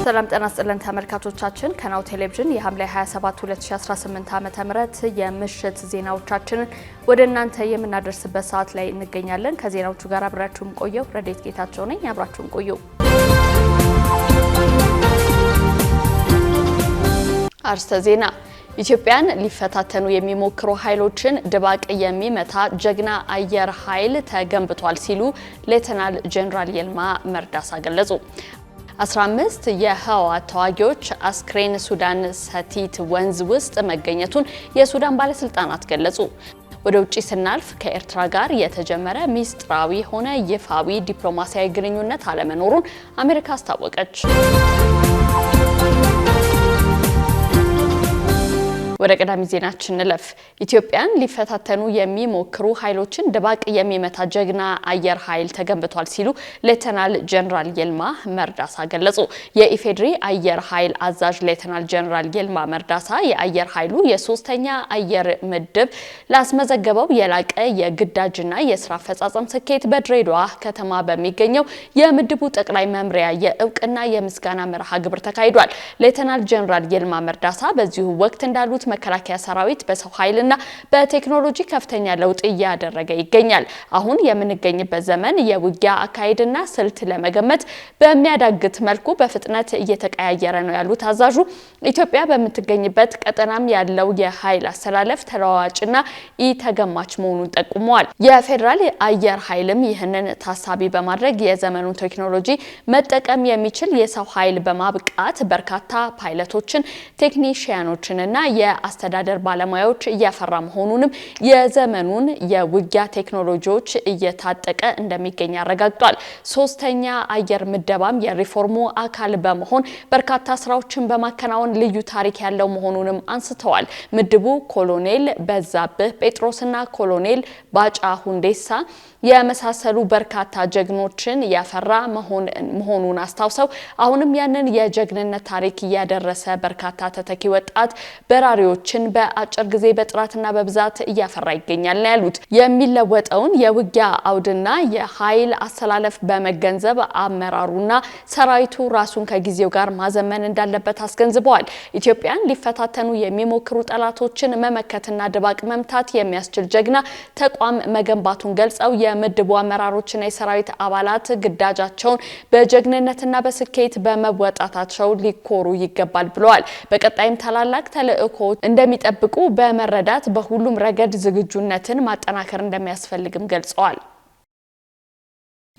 ሰላም ጤና ይስጥልን ተመልካቾቻችን ከናሁ ቴሌቪዥን የሐምሌ 27 2018 ዓ.ም የምሽት ዜናዎቻችንን ወደ እናንተ የምናደርስበት ሰዓት ላይ እንገኛለን። ከዜናዎቹ ጋር አብራችሁም ቆየው ረዴት ጌታቸው ነኝ። አብራችሁም ቆዩ። አርስተ ዜና ኢትዮጵያን ሊፈታተኑ የሚሞክሩ ኃይሎችን ድባቅ የሚመታ ጀግና አየር ኃይል ተገንብቷል ሲሉ ሌተናል ጄኔራል ይልማ መርዳሳ ገለጹ። 15 የህወሓት ተዋጊዎች አስክሬን ሱዳን ሰቲት ወንዝ ውስጥ መገኘቱን የሱዳን ባለስልጣናት ገለጹ። ወደ ውጪ ስናልፍ ከኤርትራ ጋር የተጀመረ ሚስጥራዊ ሆነ ይፋዊ ዲፕሎማሲያዊ ግንኙነት አለመኖሩን አሜሪካ አስታወቀች። ወደ ቀዳሚ ዜናችን እንለፍ። ኢትዮጵያን ሊፈታተኑ የሚሞክሩ ኃይሎችን ድባቅ የሚመታ ጀግና አየር ኃይል ተገንብቷል ሲሉ ሌተናል ጄኔራል ይልማ መርዳሳ ገለጹ። የኢፌድሪ አየር ኃይል አዛዥ ሌተናል ጄኔራል ይልማ መርዳሳ የአየር ኃይሉ የሶስተኛ አየር ምድብ ላስመዘገበው የላቀ የግዳጅና የስራ አፈጻጸም ስኬት በድሬዳዋ ከተማ በሚገኘው የምድቡ ጠቅላይ መምሪያ የእውቅና የምስጋና መርሃ ግብር ተካሂዷል። ሌተናል ጄኔራል ይልማ መርዳሳ በዚሁ ወቅት እንዳሉት መከላከያ ሰራዊት በሰው ኃይልና በቴክኖሎጂ ከፍተኛ ለውጥ እያደረገ ይገኛል። አሁን የምንገኝበት ዘመን የውጊያ አካሄድና ስልት ለመገመት በሚያዳግት መልኩ በፍጥነት እየተቀያየረ ነው ያሉት አዛዡ ኢትዮጵያ በምትገኝበት ቀጠናም ያለው የኃይል አሰላለፍ ተለዋዋጭና ኢተገማች መሆኑን ጠቁመዋል። የፌዴራል አየር ኃይልም ይህንን ታሳቢ በማድረግ የዘመኑን ቴክኖሎጂ መጠቀም የሚችል የሰው ኃይል በማብቃት በርካታ ፓይለቶችን፣ ቴክኒሺያኖችንና የአስተዳደር ባለሙያዎች እያፈራ መሆኑንም የዘመኑን የውጊያ ቴክኖሎጂዎች እየታጠቀ እንደሚገኝ አረጋግጧል። ሶስተኛ አየር ምደባም የሪፎርሙ አካል በመሆን በርካታ ስራዎችን በማከናወን ልዩ ታሪክ ያለው መሆኑንም አንስተዋል። ምድቡ ኮሎኔል በዛብህ ጴጥሮስና ኮሎኔል ባጫ ሁንዴሳ የመሳሰሉ በርካታ ጀግኖችን ያፈራ መሆኑን አስታውሰው አሁንም ያንን የጀግንነት ታሪክ እያደረሰ በርካታ ተተኪ ወጣት በራሪዎችን በአጭር ጊዜ በጥራትና በብዛት እያፈራ ይገኛል ነው ያሉት። የሚለወጠውን የውጊያ አውድና የኃይል አሰላለፍ በመገንዘብ አመራሩና ሰራዊቱ ራሱን ከጊዜው ጋር ማዘመን እንዳለበት አስገንዝበዋል። ኢትዮጵያን ሊፈታተኑ የሚሞክሩ ጠላቶችን መመከትና ድባቅ መምታት የሚያስችል ጀግና ተቋም መገንባቱን ገልጸው የምድቡ አመራሮችና የሰራዊት አባላት ግዳጃቸውን በጀግንነትና በስኬት በመወጣታቸው ሊኮሩ ይገባል ብለዋል። በቀጣይም ታላላቅ ተልእኮ እንደሚጠብቁ በመረዳት በሁሉም ረገድ ዝግጁነትን ማጠናከር እንደሚያስፈልግም ገልጸዋል።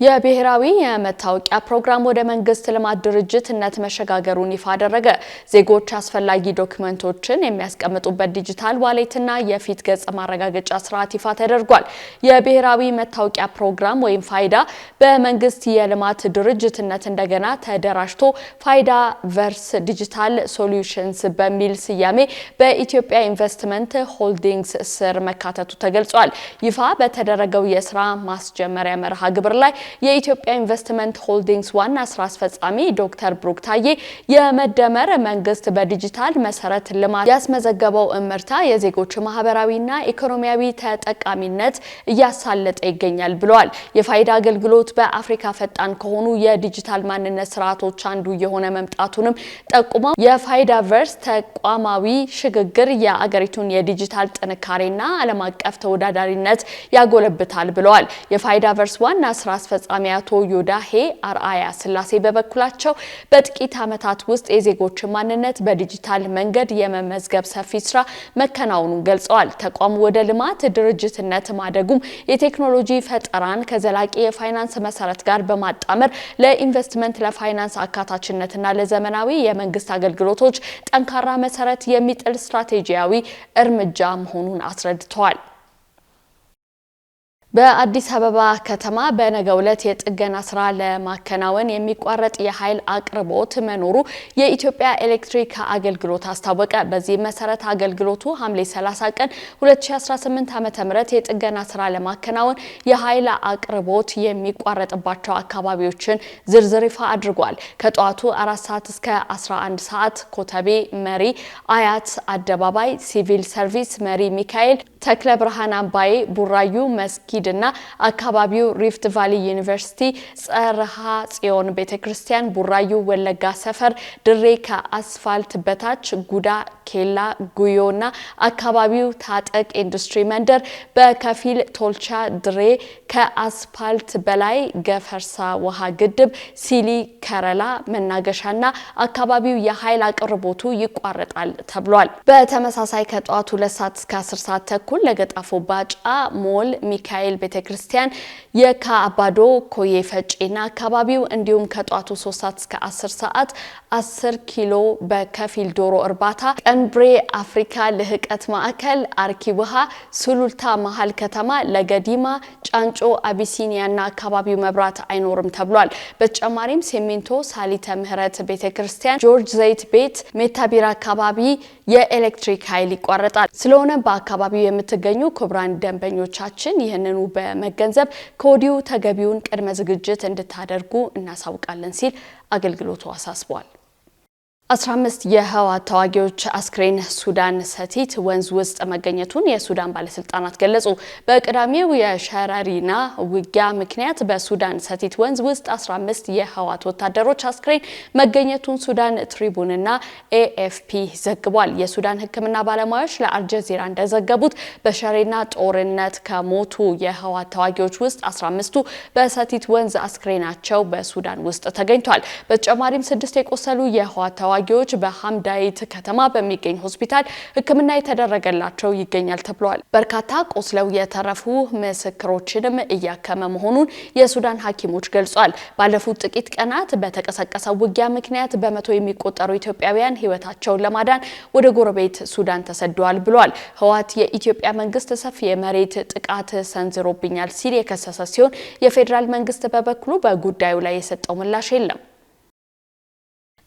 የብሔራዊ የመታወቂያ ፕሮግራም ወደ መንግስት ልማት ድርጅትነት መሸጋገሩን ይፋ አደረገ። ዜጎች አስፈላጊ ዶክመንቶችን የሚያስቀምጡበት ዲጂታል ዋሌትና የፊት ገጽ ማረጋገጫ ስርዓት ይፋ ተደርጓል። የብሔራዊ መታወቂያ ፕሮግራም ወይም ፋይዳ በመንግስት የልማት ድርጅትነት እንደገና ተደራጅቶ ፋይዳ ቨርስ ዲጂታል ሶሉሽንስ በሚል ስያሜ በኢትዮጵያ ኢንቨስትመንት ሆልዲንግስ ስር መካተቱ ተገልጿል። ይፋ በተደረገው የስራ ማስጀመሪያ መርሃ ግብር ላይ የኢትዮጵያ ኢንቨስትመንት ሆልዲንግስ ዋና ስራ አስፈጻሚ ዶክተር ብሩክ ታዬ የመደመር መንግስት በዲጂታል መሰረት ልማት ያስመዘገበው እምርታ የዜጎች ማህበራዊና ኢኮኖሚያዊ ተጠቃሚነት እያሳለጠ ይገኛል ብለዋል። የፋይዳ አገልግሎት በአፍሪካ ፈጣን ከሆኑ የዲጂታል ማንነት ስርዓቶች አንዱ የሆነ መምጣቱንም ጠቁመው የፋይዳ ቨርስ ተቋማዊ ሽግግር የአገሪቱን የዲጂታል ጥንካሬና ዓለም አቀፍ ተወዳዳሪነት ያጎለብታል ብለዋል። የፋይዳ ቨርስ ዋና ስራ አስፈጻሚ አቶ ዮዳሄ አርአያ ስላሴ በበኩላቸው በጥቂት ዓመታት ውስጥ የዜጎች ማንነት በዲጂታል መንገድ የመመዝገብ ሰፊ ስራ መከናወኑን ገልጸዋል። ተቋሙ ወደ ልማት ድርጅትነት ማደጉም የቴክኖሎጂ ፈጠራን ከዘላቂ የፋይናንስ መሰረት ጋር በማጣመር ለኢንቨስትመንት፣ ለፋይናንስ አካታችነትና ለዘመናዊ የመንግስት አገልግሎቶች ጠንካራ መሰረት የሚጥል ስትራቴጂያዊ እርምጃ መሆኑን አስረድተዋል። በአዲስ አበባ ከተማ በነገው ዕለት የጥገና ስራ ለማከናወን የሚቋረጥ የኃይል አቅርቦት መኖሩ የኢትዮጵያ ኤሌክትሪክ አገልግሎት አስታወቀ። በዚህ መሰረት አገልግሎቱ ሐምሌ 30 ቀን 2018 ዓ.ም የጥገና ስራ ለማከናወን የኃይል አቅርቦት የሚቋረጥባቸው አካባቢዎችን ዝርዝር ይፋ አድርጓል። ከጠዋቱ 4 ሰዓት እስከ 11 ሰዓት ኮተቤ መሪ አያት አደባባይ፣ ሲቪል ሰርቪስ መሪ ሚካኤል፣ ተክለ ብርሃን አምባዬ፣ ቡራዩ መስጊ መስጊድና አካባቢው ሪፍት ቫሊ ዩኒቨርሲቲ ጸርሃ ጽዮን ቤተክርስቲያን ቡራዩ ወለጋ ሰፈር ድሬ ከአስፋልት በታች ጉዳ ኬላ ጉዮና አካባቢው ታጠቅ ኢንዱስትሪ መንደር በከፊል ቶልቻ ድሬ ከአስፋልት በላይ ገፈርሳ ውሃ ግድብ ሲሊ ከረላ መናገሻና አካባቢው የኃይል አቅርቦቱ ይቋረጣል ተብሏል። በተመሳሳይ ከጧቱ 2 ሰዓት እስከ 10 ሰዓት ተኩል ለገጣፎ ባጫ ሞል ሚካኤል ቤተክርስቲያን የካባዶ ኮዬ ፈጪና አካባቢው እንዲሁም ከጧቱ 3 ሰዓት እስከ 10 ሰዓት 10 ኪሎ በከፊል ዶሮ እርባታ ቀንብሬ አፍሪካ ልህቀት ማዕከል አርኪ ውሃ ሱሉልታ መሃል ከተማ ለገዲማ ጫንጮ አቢሲኒያና አካባቢው መብራት አይኖርም ተብሏል። በተጨማሪም ሲሚንቶ ሳሊተ ምህረት ቤተክርስቲያን ጆርጅ ዘይት ቤት ሜታቢራ አካባቢ የኤሌክትሪክ ኃይል ይቋረጣል። ስለሆነ በአካባቢው የምትገኙ ክቡራን ደንበኞቻችን ይህንኑ በመገንዘብ ከወዲሁ ተገቢውን ቅድመ ዝግጅት እንድታደርጉ እናሳውቃለን ሲል አገልግሎቱ አሳስቧል። 15 የህወሓት ተዋጊዎች አስክሬን ሱዳን ሰቲት ወንዝ ውስጥ መገኘቱን የሱዳን ባለስልጣናት ገለጹ። በቅዳሜው የሸረሪና ውጊያ ምክንያት በሱዳን ሰቲት ወንዝ ውስጥ 15 የህወሓት ወታደሮች አስክሬን መገኘቱን ሱዳን ትሪቡንና ኤኤፍፒ ዘግቧል። የሱዳን ሕክምና ባለሙያዎች ለአልጀዚራ እንደዘገቡት በሸሬና ጦርነት ከሞቱ የህወሓት ተዋጊዎች ውስጥ 15ቱ በሰቲት ወንዝ አስክሬናቸው በሱዳን ውስጥ ተገኝቷል። በተጨማሪም 6 የቆሰሉ የህወሓት ተዋጊዎች በሐምዳይት ከተማ በሚገኝ ሆስፒታል ሕክምና የተደረገላቸው ይገኛል ተብሏል። በርካታ ቆስለው የተረፉ ምስክሮችንም እያከመ መሆኑን የሱዳን ሐኪሞች ገልጿል። ባለፉት ጥቂት ቀናት በተቀሰቀሰው ውጊያ ምክንያት በመቶ የሚቆጠሩ ኢትዮጵያውያን ህይወታቸውን ለማዳን ወደ ጎረቤት ሱዳን ተሰደዋል ብሏል። ህወሓት የኢትዮጵያ መንግስት ሰፊ የመሬት ጥቃት ሰንዝሮብኛል ሲል የከሰሰ ሲሆን የፌዴራል መንግስት በበኩሉ በጉዳዩ ላይ የሰጠው ምላሽ የለም።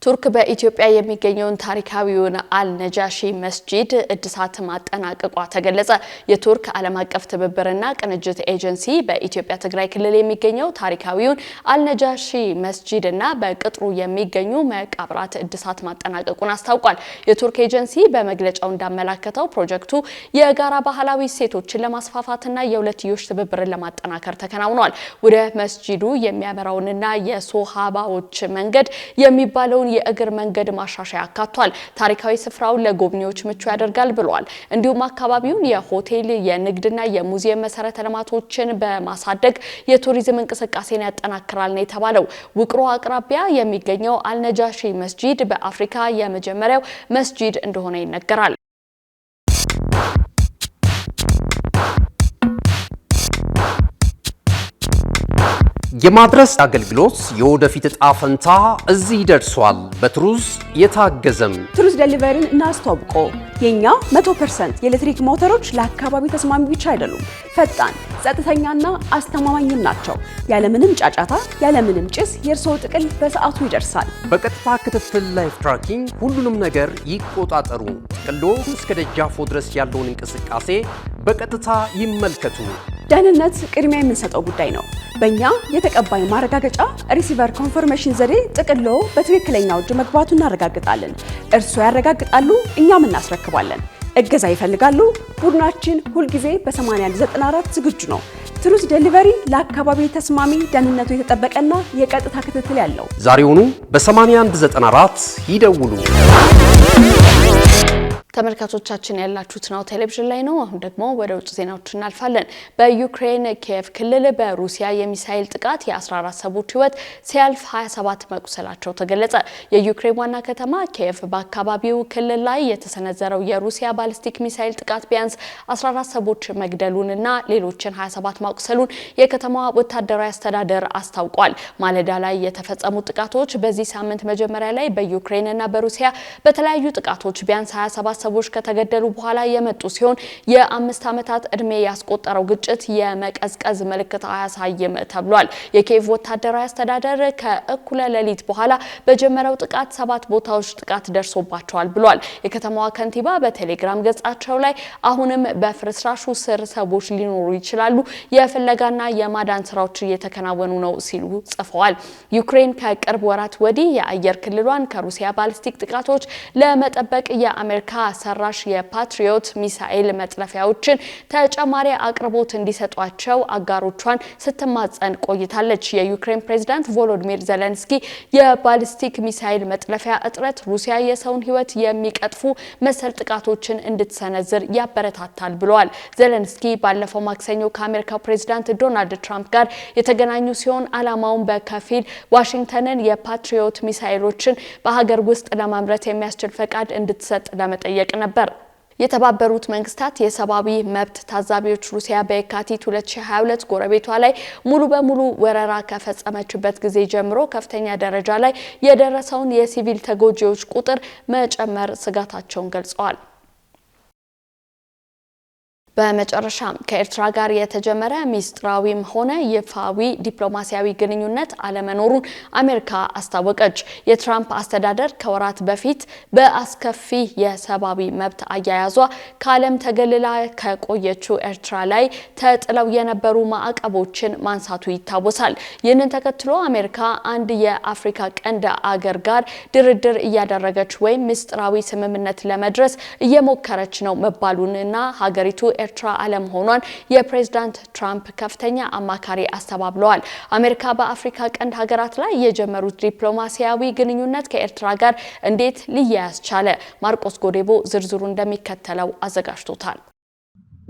ቱርክ በኢትዮጵያ የሚገኘውን ታሪካዊውን አልነጃሺ መስጂድ እድሳት ማጠናቀቋ ተገለጸ። የቱርክ ዓለም አቀፍ ትብብርና ቅንጅት ኤጀንሲ በኢትዮጵያ ትግራይ ክልል የሚገኘው ታሪካዊውን አልነጃሺ መስጂድና በቅጥሩ የሚገኙ መቃብራት እድሳት ማጠናቀቁን አስታውቋል። የቱርክ ኤጀንሲ በመግለጫው እንዳመላከተው ፕሮጀክቱ የጋራ ባህላዊ እሴቶችን ለማስፋፋትና የሁለትዮሽ ትብብርን ለማጠናከር ተከናውኗል። ወደ መስጂዱ የሚያመራውንና የሶሃባዎች መንገድ የሚባለውን የእግር መንገድ ማሻሻያ አካቷል። ታሪካዊ ስፍራውን ለጎብኚዎች ምቹ ያደርጋል ብለዋል። እንዲሁም አካባቢውን የሆቴል የንግድና የሙዚየም መሰረተ ልማቶችን በማሳደግ የቱሪዝም እንቅስቃሴን ያጠናክራል ነው የተባለው። ውቅሮ አቅራቢያ የሚገኘው አልነጃሺ መስጂድ በአፍሪካ የመጀመሪያው መስጂድ እንደሆነ ይነገራል። የማድረስ አገልግሎት የወደፊት ዕጣ ፈንታ እዚህ ደርሷል። በትሩዝ የታገዘም ትሩዝ ዴሊቨሪን እናስተዋውቆ። የኛ 100% የኤሌክትሪክ ሞተሮች ለአካባቢ ተስማሚ ብቻ አይደሉም፣ ፈጣን፣ ጸጥተኛና አስተማማኝም ናቸው። ያለምንም ጫጫታ፣ ያለምንም ጭስ የእርስዎ ጥቅል በሰዓቱ ይደርሳል። በቀጥታ ክትትል ላይፍ ትራኪንግ ሁሉንም ነገር ይቆጣጠሩ። ጥቅሎ እስከ ደጃፎ ድረስ ያለውን እንቅስቃሴ በቀጥታ ይመልከቱ። ደህንነት ቅድሚያ የምንሰጠው ጉዳይ ነው። በእኛ የተቀባይ ማረጋገጫ ሪሲቨር ኮንፈርሜሽን ዘዴ ጥቅሎ በትክክለኛው እጅ መግባቱ እናረጋግጣለን። እርስዎ ያረጋግጣሉ፣ እኛም እናስረክባለን። እገዛ ይፈልጋሉ? ቡድናችን ሁልጊዜ በ8194 ዝግጁ ነው። ትሩዝ ዴሊቨሪ ለአካባቢ ተስማሚ፣ ደህንነቱ የተጠበቀና የቀጥታ ክትትል ያለው። ዛሬውኑ በ8194 ይደውሉ። ተመልካቾቻችን ያላችሁት ናሁ ቴሌቪዥን ላይ ነው። አሁን ደግሞ ወደ ውጭ ዜናዎች እናልፋለን። በዩክሬን ኪየቭ ክልል በሩሲያ የሚሳኤል ጥቃት የ14 ሰዎች ህይወት ሲያልፍ 27 መቁሰላቸው ተገለጸ። የዩክሬን ዋና ከተማ ኪየቭ በአካባቢው ክልል ላይ የተሰነዘረው የሩሲያ ባሊስቲክ ሚሳኤል ጥቃት ቢያንስ 14 ሰዎች መግደሉንና ሌሎችን 27 ማቁሰሉን የከተማዋ ወታደራዊ አስተዳደር አስታውቋል። ማለዳ ላይ የተፈጸሙ ጥቃቶች በዚህ ሳምንት መጀመሪያ ላይ በዩክሬንና በሩሲያ በተለያዩ ጥቃቶች ቢያንስ 27 ሰዎች ከተገደሉ በኋላ የመጡ ሲሆን የ5 ዓመታት እድሜ ያስቆጠረው ግጭት የመቀዝቀዝ ምልክት አያሳይም ተብሏል። የኪየቭ ወታደራዊ አስተዳደር ከእኩለ ሌሊት በኋላ በጀመረው ጥቃት 7 ቦታዎች ጥቃት ደርሶባቸዋል ብሏል። የከተማዋ ከንቲባ በቴሌግራም ገጻቸው ላይ አሁንም በፍርስራሹ ስር ሰዎች ሊኖሩ ይችላሉ፣ የፍለጋና የማዳን ስራዎች እየተከናወኑ ነው ሲሉ ጽፈዋል። ዩክሬን ከቅርብ ወራት ወዲህ የአየር ክልሏን ከሩሲያ ባሊስቲክ ጥቃቶች ለመጠበቅ የአሜሪካ ሰራሽ የፓትሪዮት ሚሳኤል መጥለፊያዎችን ተጨማሪ አቅርቦት እንዲሰጧቸው አጋሮቿን ስትማጸን ቆይታለች። የዩክሬን ፕሬዝዳንት ቮሎዲሚር ዜሌንስኪ የባሊስቲክ ሚሳኤል መጥለፊያ እጥረት ሩሲያ የሰውን ሕይወት የሚቀጥፉ መሰል ጥቃቶችን እንድትሰነዝር ያበረታታል ብለዋል። ዜሌንስኪ ባለፈው ማክሰኞ ከአሜሪካው ፕሬዝዳንት ዶናልድ ትራምፕ ጋር የተገናኙ ሲሆን ዓላማውን በከፊል ዋሽንግተንን የፓትሪዮት ሚሳኤሎችን በሀገር ውስጥ ለማምረት የሚያስችል ፈቃድ እንድትሰጥ ለመጠየቅ ነበር። የተባበሩት መንግስታት የሰብአዊ መብት ታዛቢዎች ሩሲያ በየካቲት 2022 ጎረቤቷ ላይ ሙሉ በሙሉ ወረራ ከፈጸመችበት ጊዜ ጀምሮ ከፍተኛ ደረጃ ላይ የደረሰውን የሲቪል ተጎጂዎች ቁጥር መጨመር ስጋታቸውን ገልጸዋል። በመጨረሻም ከኤርትራ ጋር የተጀመረ ሚስጥራዊም ሆነ ይፋዊ ዲፕሎማሲያዊ ግንኙነት አለመኖሩን አሜሪካ አስታወቀች። የትራምፕ አስተዳደር ከወራት በፊት በአስከፊ የሰብአዊ መብት አያያዟ ከዓለም ተገልላ ከቆየችው ኤርትራ ላይ ተጥለው የነበሩ ማዕቀቦችን ማንሳቱ ይታወሳል። ይህንን ተከትሎ አሜሪካ አንድ የአፍሪካ ቀንድ አገር ጋር ድርድር እያደረገች ወይም ሚስጥራዊ ስምምነት ለመድረስ እየሞከረች ነው መባሉንና ሀገሪቱ ኤርትራ አለመሆኗን የፕሬዝዳንት ትራምፕ ከፍተኛ አማካሪ አስተባብለዋል። አሜሪካ በአፍሪካ ቀንድ ሀገራት ላይ የጀመሩት ዲፕሎማሲያዊ ግንኙነት ከኤርትራ ጋር እንዴት ሊያያዝ ቻለ? ማርቆስ ጎዴቦ ዝርዝሩ እንደሚከተለው አዘጋጅቶታል።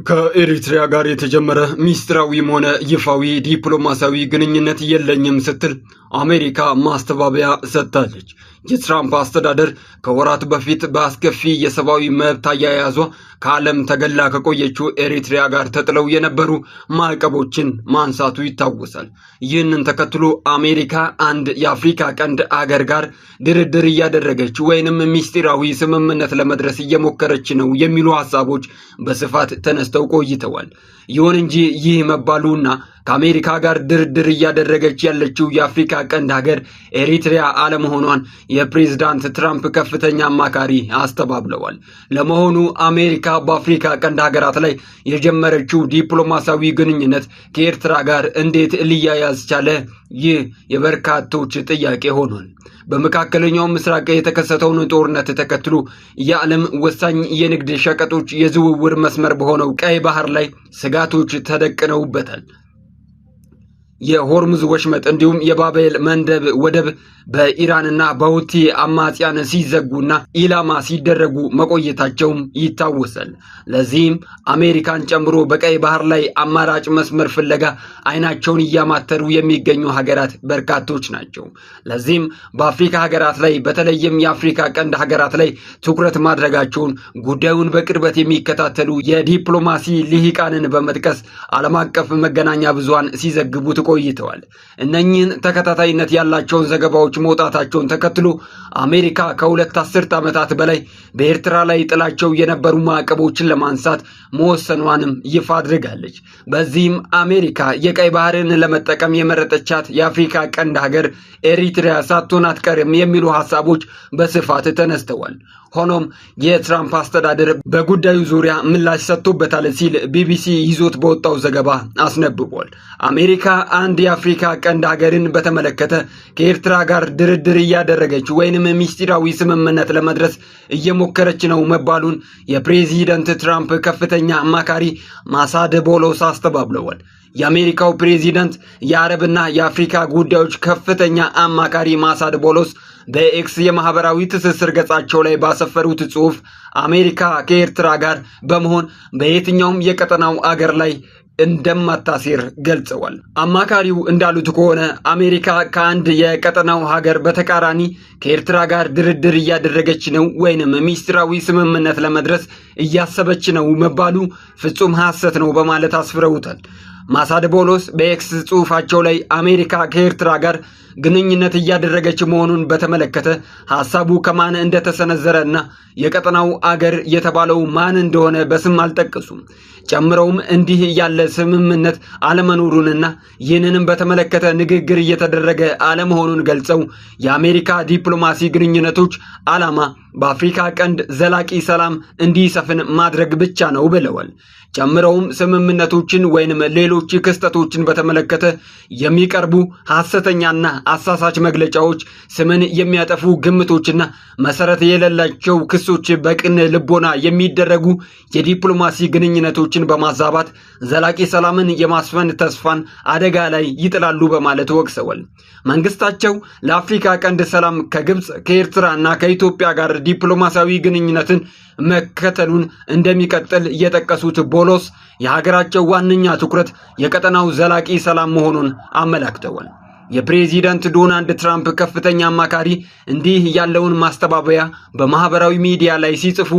ከኤሪትሪያ ጋር የተጀመረ ሚስጥራዊም ሆነ ይፋዊ ዲፕሎማሲያዊ ግንኙነት የለኝም ስትል አሜሪካ ማስተባበያ ሰጥታለች። የትራምፕ አስተዳደር ከወራት በፊት በአስከፊ የሰብአዊ መብት አያያዟ ከዓለም ተገላ ከቆየችው ኤሪትሪያ ጋር ተጥለው የነበሩ ማዕቀቦችን ማንሳቱ ይታወሳል። ይህንን ተከትሎ አሜሪካ አንድ የአፍሪካ ቀንድ አገር ጋር ድርድር እያደረገች ወይንም ሚስጥራዊ ስምምነት ለመድረስ እየሞከረች ነው የሚሉ ሀሳቦች በስፋት ተነስተው ቆይተዋል። ይሁን እንጂ ይህ መባሉና ከአሜሪካ ጋር ድርድር እያደረገች ያለችው የአፍሪካ ቀንድ ሀገር ኤሪትሪያ አለመሆኗን የፕሬዝዳንት ትራምፕ ከፍተኛ አማካሪ አስተባብለዋል። ለመሆኑ አሜሪካ በአፍሪካ ቀንድ ሀገራት ላይ የጀመረችው ዲፕሎማሲያዊ ግንኙነት ከኤርትራ ጋር እንዴት ሊያያዝ ቻለ? ይህ የበርካቶች ጥያቄ ሆኗል። በመካከለኛው ምስራቅ የተከሰተውን ጦርነት ተከትሎ የዓለም ወሳኝ የንግድ ሸቀጦች የዝውውር መስመር በሆነው ቀይ ባህር ላይ ስጋቶች ተደቅነውበታል። የሆርሙዝ ወሽመጥ እንዲሁም የባቤል መንደብ ወደብ በኢራንና በሁቲ አማጽያን ሲዘጉና ኢላማ ሲደረጉ መቆየታቸውም ይታወሳል። ለዚህም አሜሪካን ጨምሮ በቀይ ባህር ላይ አማራጭ መስመር ፍለጋ አይናቸውን እያማተሩ የሚገኙ ሀገራት በርካቶች ናቸው። ለዚህም በአፍሪካ ሀገራት ላይ በተለይም የአፍሪካ ቀንድ ሀገራት ላይ ትኩረት ማድረጋቸውን ጉዳዩን በቅርበት የሚከታተሉ የዲፕሎማሲ ልሂቃንን በመጥቀስ ዓለም አቀፍ መገናኛ ብዙሃን ሲዘግቡት ቆይተዋል። እነኚህን ተከታታይነት ያላቸውን ዘገባዎች መውጣታቸውን ተከትሎ አሜሪካ ከሁለት አስርት ዓመታት በላይ በኤርትራ ላይ ጥላቸው የነበሩ ማዕቀቦችን ለማንሳት መወሰኗንም ይፋ አድርጋለች። በዚህም አሜሪካ የቀይ ባህርን ለመጠቀም የመረጠቻት የአፍሪካ ቀንድ ሀገር ኤሪትሪያ ሳትሆን አትቀርም የሚሉ ሀሳቦች በስፋት ተነስተዋል። ሆኖም የትራምፕ አስተዳደር በጉዳዩ ዙሪያ ምላሽ ሰጥቶበታል ሲል ቢቢሲ ይዞት በወጣው ዘገባ አስነብቧል። አሜሪካ አንድ የአፍሪካ ቀንድ ሀገርን በተመለከተ ከኤርትራ ጋር ድርድር እያደረገች ወይንም ሚስጥራዊ ስምምነት ለመድረስ እየሞከረች ነው መባሉን የፕሬዚደንት ትራምፕ ከፍተኛ አማካሪ ማሳድ ቦሎስ አስተባብለዋል። የአሜሪካው ፕሬዚደንት የአረብና የአፍሪካ ጉዳዮች ከፍተኛ አማካሪ ማሳድ ቦሎስ በኤክስ የማህበራዊ ትስስር ገጻቸው ላይ ባሰፈሩት ጽሑፍ አሜሪካ ከኤርትራ ጋር በመሆን በየትኛውም የቀጠናው አገር ላይ እንደማታሴር ገልጸዋል። አማካሪው እንዳሉት ከሆነ አሜሪካ ከአንድ የቀጠናው ሀገር በተቃራኒ ከኤርትራ ጋር ድርድር እያደረገች ነው ወይንም ሚስጥራዊ ስምምነት ለመድረስ እያሰበች ነው መባሉ ፍጹም ሐሰት ነው በማለት አስፍረውታል። ማሳድ ቦሎስ በኤክስ ጽሑፋቸው ላይ አሜሪካ ከኤርትራ ጋር ግንኙነት እያደረገች መሆኑን በተመለከተ ሐሳቡ ከማን እንደተሰነዘረና የቀጠናው አገር የተባለው ማን እንደሆነ በስም አልጠቀሱም። ጨምረውም እንዲህ ያለ ስምምነት አለመኖሩንና ይህንንም በተመለከተ ንግግር እየተደረገ አለመሆኑን ገልጸው የአሜሪካ ዲፕሎማሲ ግንኙነቶች ዓላማ በአፍሪካ ቀንድ ዘላቂ ሰላም እንዲሰፍን ማድረግ ብቻ ነው ብለዋል። ጨምረውም ስምምነቶችን ወይንም ሌሎች ክስተቶችን በተመለከተ የሚቀርቡ ሐሰተኛና አሳሳች መግለጫዎች፣ ስምን የሚያጠፉ ግምቶችና መሰረት የሌላቸው ክሶች በቅን ልቦና የሚደረጉ የዲፕሎማሲ ግንኙነቶችን በማዛባት ዘላቂ ሰላምን የማስፈን ተስፋን አደጋ ላይ ይጥላሉ በማለት ወቅሰዋል። መንግስታቸው ለአፍሪካ ቀንድ ሰላም ከግብጽ ከኤርትራና ከኢትዮጵያ ጋር ዲፕሎማሲያዊ ግንኙነትን መከተሉን እንደሚቀጥል የጠቀሱት ቦሎስ የሀገራቸው ዋነኛ ትኩረት የቀጠናው ዘላቂ ሰላም መሆኑን አመላክተዋል። የፕሬዚዳንት ዶናልድ ትራምፕ ከፍተኛ አማካሪ እንዲህ ያለውን ማስተባበያ በማህበራዊ ሚዲያ ላይ ሲጽፉ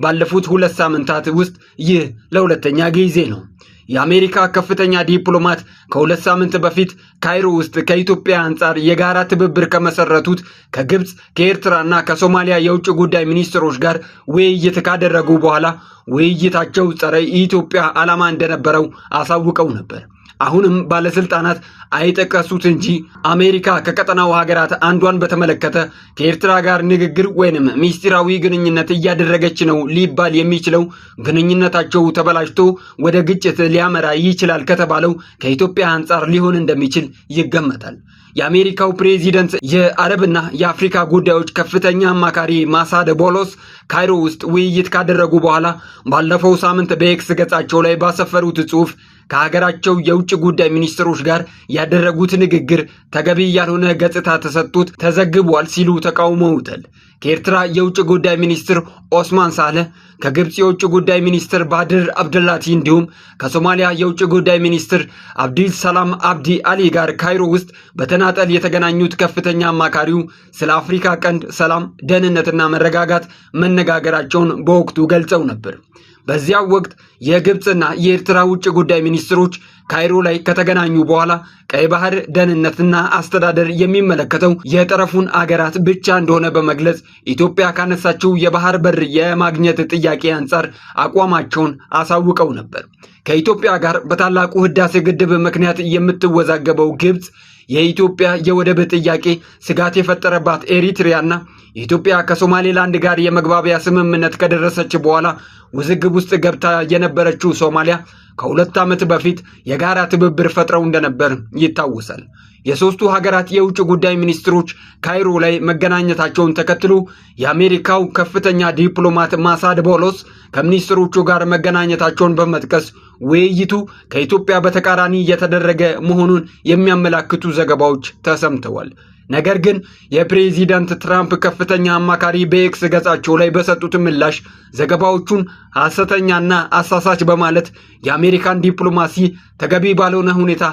ባለፉት 2 ሳምንታት ውስጥ ይህ ለሁለተኛ ጊዜ ነው። የአሜሪካ ከፍተኛ ዲፕሎማት ከ2 ሳምንት በፊት ካይሮ ውስጥ ከኢትዮጵያ አንጻር የጋራ ትብብር ከመሰረቱት ከግብጽ ከኤርትራና ከሶማሊያ የውጭ ጉዳይ ሚኒስትሮች ጋር ውይይት ካደረጉ በኋላ ውይይታቸው ጸረ ኢትዮጵያ ዓላማ እንደነበረው አሳውቀው ነበር። አሁንም ባለስልጣናት አይጠቀሱት እንጂ አሜሪካ ከቀጠናው ሀገራት አንዷን በተመለከተ ከኤርትራ ጋር ንግግር ወይንም ሚስጥራዊ ግንኙነት እያደረገች ነው ሊባል የሚችለው ግንኙነታቸው ተበላሽቶ ወደ ግጭት ሊያመራ ይችላል ከተባለው ከኢትዮጵያ አንጻር ሊሆን እንደሚችል ይገመታል። የአሜሪካው ፕሬዚደንት የአረብና የአፍሪካ ጉዳዮች ከፍተኛ አማካሪ ማሳድ ቦሎስ ካይሮ ውስጥ ውይይት ካደረጉ በኋላ ባለፈው ሳምንት በኤክስ ገጻቸው ላይ ባሰፈሩት ጽሑፍ ከሀገራቸው የውጭ ጉዳይ ሚኒስትሮች ጋር ያደረጉት ንግግር ተገቢ ያልሆነ ገጽታ ተሰጥቶት ተዘግቧል ሲሉ ተቃውመውታል። ከኤርትራ የውጭ ጉዳይ ሚኒስትር ኦስማን ሳለህ፣ ከግብጽ የውጭ ጉዳይ ሚኒስትር ባድር አብደላቲ እንዲሁም ከሶማሊያ የውጭ ጉዳይ ሚኒስትር አብዲል ሰላም አብዲ አሊ ጋር ካይሮ ውስጥ በተናጠል የተገናኙት ከፍተኛ አማካሪው ስለ አፍሪካ ቀንድ ሰላም፣ ደህንነትና መረጋጋት መነጋገራቸውን በወቅቱ ገልጸው ነበር። በዚያው ወቅት የግብጽና የኤርትራ ውጭ ጉዳይ ሚኒስትሮች ካይሮ ላይ ከተገናኙ በኋላ ቀይ ባህር ደህንነትና አስተዳደር የሚመለከተው የጠረፉን አገራት ብቻ እንደሆነ በመግለጽ ኢትዮጵያ ካነሳችው የባህር በር የማግኘት ጥያቄ አንጻር አቋማቸውን አሳውቀው ነበር። ከኢትዮጵያ ጋር በታላቁ ህዳሴ ግድብ ምክንያት የምትወዛገበው ግብጽ የኢትዮጵያ የወደብ ጥያቄ ስጋት የፈጠረባት ኤሪትሪያና ኢትዮጵያ ከሶማሌላንድ ጋር የመግባቢያ ስምምነት ከደረሰች በኋላ ውዝግብ ውስጥ ገብታ የነበረችው ሶማሊያ ከ2 ዓመት በፊት የጋራ ትብብር ፈጥረው እንደነበር ይታወሳል። የሶስቱ ሀገራት የውጭ ጉዳይ ሚኒስትሮች ካይሮ ላይ መገናኘታቸውን ተከትሎ የአሜሪካው ከፍተኛ ዲፕሎማት ማሳድ ቦሎስ ከሚኒስትሮቹ ጋር መገናኘታቸውን በመጥቀስ ውይይቱ ከኢትዮጵያ በተቃራኒ የተደረገ መሆኑን የሚያመላክቱ ዘገባዎች ተሰምተዋል። ነገር ግን የፕሬዚዳንት ትራምፕ ከፍተኛ አማካሪ በኤክስ ገጻቸው ላይ በሰጡት ምላሽ ዘገባዎቹን ሐሰተኛና አሳሳች በማለት የአሜሪካን ዲፕሎማሲ ተገቢ ባልሆነ ሁኔታ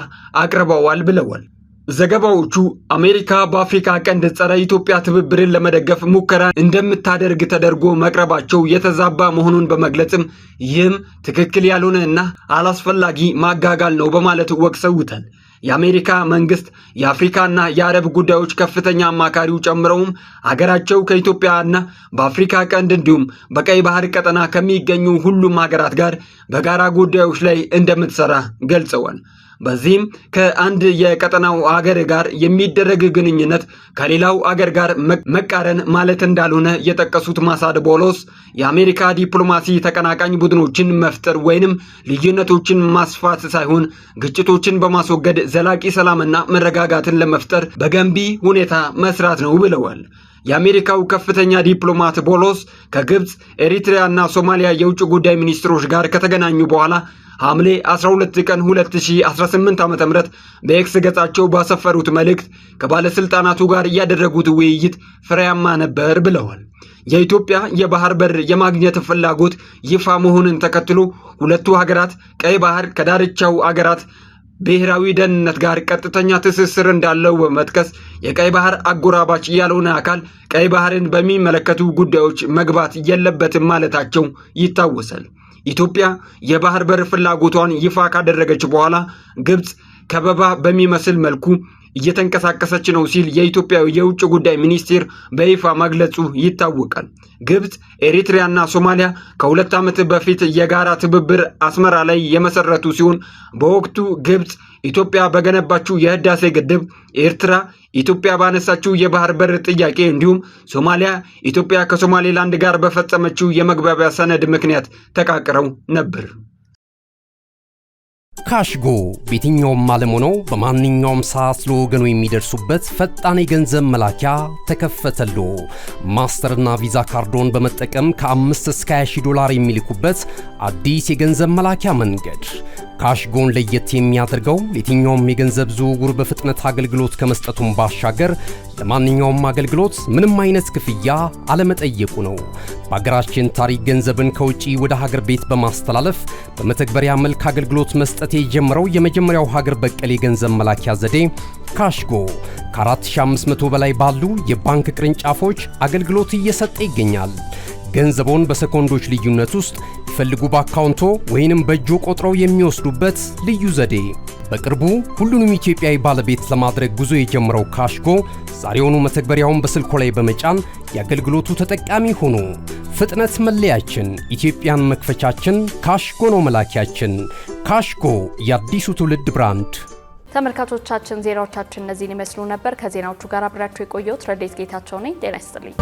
አቅርበዋል ብለዋል። ዘገባዎቹ አሜሪካ በአፍሪካ ቀንድ ጸረ ኢትዮጵያ ትብብርን ለመደገፍ ሙከራ እንደምታደርግ ተደርጎ መቅረባቸው የተዛባ መሆኑን በመግለጽም ይህም ትክክል ያልሆነና አላስፈላጊ ማጋጋል ነው በማለት ወቅሰውታል። የአሜሪካ መንግስት የአፍሪካና የአረብ ጉዳዮች ከፍተኛ አማካሪው ጨምረውም ሀገራቸው ከኢትዮጵያና በአፍሪካ ቀንድ እንዲሁም በቀይ ባህር ቀጠና ከሚገኙ ሁሉም ሀገራት ጋር በጋራ ጉዳዮች ላይ እንደምትሰራ ገልጸዋል። በዚህም ከአንድ የቀጠናው አገር ጋር የሚደረግ ግንኙነት ከሌላው አገር ጋር መቃረን ማለት እንዳልሆነ የጠቀሱት ማሳድ ቦሎስ የአሜሪካ ዲፕሎማሲ ተቀናቃኝ ቡድኖችን መፍጠር ወይንም ልዩነቶችን ማስፋት ሳይሆን ግጭቶችን በማስወገድ ዘላቂ ሰላምና መረጋጋትን ለመፍጠር በገንቢ ሁኔታ መስራት ነው ብለዋል። የአሜሪካው ከፍተኛ ዲፕሎማት ቦሎስ ከግብጽ፣ ኤሪትሪያና ሶማሊያ የውጭ ጉዳይ ሚኒስትሮች ጋር ከተገናኙ በኋላ ሐምሌ 12 ቀን 2018 ዓ.ም በኤክስ ገጻቸው ባሰፈሩት መልእክት ከባለስልጣናቱ ጋር ያደረጉት ውይይት ፍሬያማ ነበር ብለዋል። የኢትዮጵያ የባህር በር የማግኘት ፍላጎት ይፋ መሆኑን ተከትሎ ሁለቱ ሀገራት ቀይ ባህር ከዳርቻው ሀገራት ብሔራዊ ደህንነት ጋር ቀጥተኛ ትስስር እንዳለው በመጥቀስ የቀይ ባህር አጎራባች ያልሆነ አካል ቀይ ባህርን በሚመለከቱ ጉዳዮች መግባት የለበትም ማለታቸው ይታወሳል። ኢትዮጵያ የባህር በር ፍላጎቷን ይፋ ካደረገች በኋላ ግብጽ ከበባ በሚመስል መልኩ እየተንቀሳቀሰች ነው ሲል የኢትዮጵያ የውጭ ጉዳይ ሚኒስቴር በይፋ መግለጹ ይታወቃል። ግብጽ፣ ኤሪትሪያና ሶማሊያ ከ2 ዓመት በፊት የጋራ ትብብር አስመራ ላይ የመሰረቱ ሲሆን በወቅቱ ግብጽ ኢትዮጵያ በገነባችው የህዳሴ ግድብ፣ ኤርትራ ኢትዮጵያ ባነሳችው የባህር በር ጥያቄ እንዲሁም ሶማሊያ ኢትዮጵያ ከሶማሌላንድ ጋር በፈጸመችው የመግባቢያ ሰነድ ምክንያት ተቃቅረው ነበር። ካሽጎ በየትኛውም ዓለም ሆነው በማንኛውም ሰዓት ለወገኑ የሚደርሱበት ፈጣን የገንዘብ መላኪያ ተከፈተሎ። ማስተርና ቪዛ ካርዶን በመጠቀም ከ5 እስከ 20 ዶላር የሚልኩበት አዲስ የገንዘብ መላኪያ መንገድ። ካሽጎን ለየት የሚያደርገው የትኛውም የገንዘብ ዝውውር በፍጥነት አገልግሎት ከመስጠቱም ባሻገር ለማንኛውም አገልግሎት ምንም አይነት ክፍያ አለመጠየቁ ነው። በሀገራችን ታሪክ ገንዘብን ከውጪ ወደ ሀገር ቤት በማስተላለፍ በመተግበሪያ መልክ አገልግሎት መስጠት የጀመረው የመጀመሪያው ሀገር በቀል የገንዘብ መላኪያ ዘዴ ካሽጎ ከ4500 በላይ ባሉ የባንክ ቅርንጫፎች አገልግሎት እየሰጠ ይገኛል። ገንዘቦን በሰኮንዶች ልዩነት ውስጥ ይፈልጉ በአካውንቶ ወይንም በእጆ ቆጥረው የሚወስዱበት ልዩ ዘዴ። በቅርቡ ሁሉንም ኢትዮጵያዊ ባለቤት ለማድረግ ጉዞ የጀመረው ካሽጎ ዛሬውኑ መተግበሪያውን በስልኮ ላይ በመጫን የአገልግሎቱ ተጠቃሚ ሆኑ። ፍጥነት መለያችን፣ ኢትዮጵያን መክፈቻችን፣ ካሽጎ ነው መላኪያችን። ካሽጎ የአዲሱ ትውልድ ብራንድ። ተመልካቾቻችን ዜናዎቻችን እነዚህን ይመስሉ ነበር። ከዜናዎቹ ጋር አብራችሁ የቆየሁት ረዴት ጌታቸው ነኝ። ጤና ይስጥልኝ።